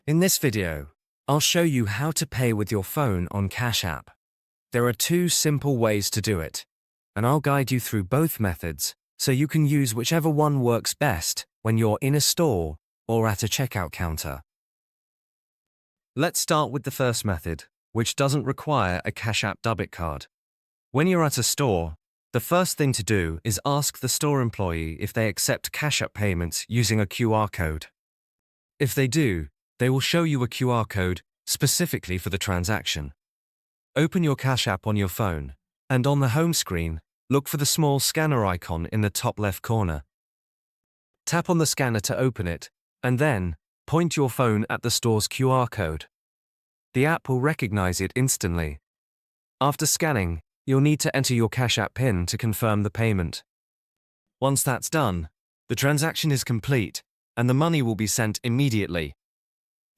In this video, I'll show you how to pay with your phone on Cash App. There are two simple ways to do it, and I'll guide you through both methods so you can use whichever one works best when you're in a store or at a checkout counter. Let's start with the first method, which doesn't require a Cash App debit card. When you're at a store, the first thing to do is ask the store employee if they accept Cash App payments using a QR code. If they do, they will show you a QR code specifically for the transaction. Open your Cash App on your phone, and on the home screen, look for the small scanner icon in the top left corner. Tap on the scanner to open it, and then point your phone at the store's QR code. The app will recognize it instantly. After scanning, you'll need to enter your Cash App PIN to confirm the payment. Once that's done, the transaction is complete, and the money will be sent immediately.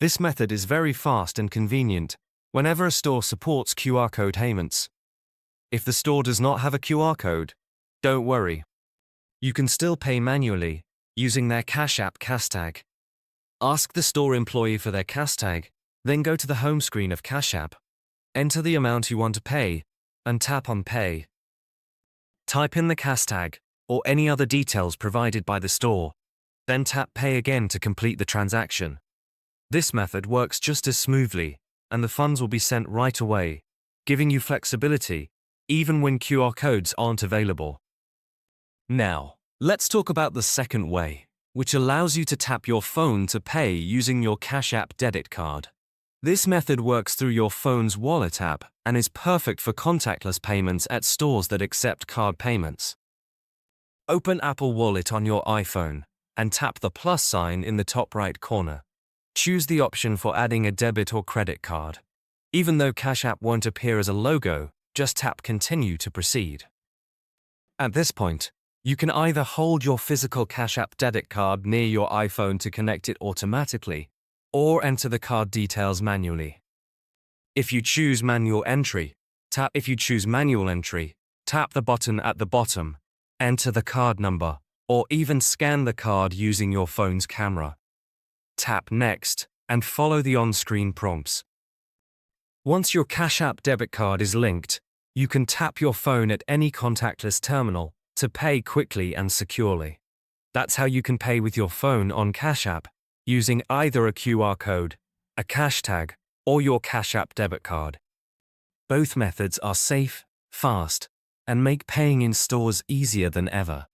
This method is very fast and convenient whenever a store supports QR code payments. If the store does not have a QR code, don't worry. You can still pay manually using their Cash App CashTag. Ask the store employee for their CashTag, then go to the home screen of Cash App, enter the amount you want to pay, and tap on Pay. Type in the CashTag or any other details provided by the store, then tap Pay again to complete the transaction. This method works just as smoothly, and the funds will be sent right away, giving you flexibility, even when QR codes aren't available. Now, let's talk about the second way, which allows you to tap your phone to pay using your Cash App debit card. This method works through your phone's wallet app and is perfect for contactless payments at stores that accept card payments. Open Apple Wallet on your iPhone and tap the plus sign in the top right corner. Choose the option for adding a debit or credit card. Even though Cash App won't appear as a logo, just tap Continue to proceed. At this point, you can either hold your physical Cash App debit card near your iPhone to connect it automatically, or enter the card details manually. If you choose manual entry, tap the button at the bottom, enter the card number, or even scan the card using your phone's camera. Tap Next and follow the on-screen prompts. Once your Cash App debit card is linked, you can tap your phone at any contactless terminal to pay quickly and securely. That's how you can pay with your phone on Cash App using either a QR code, a CashTag, or your Cash App debit card. Both methods are safe, fast, and make paying in stores easier than ever.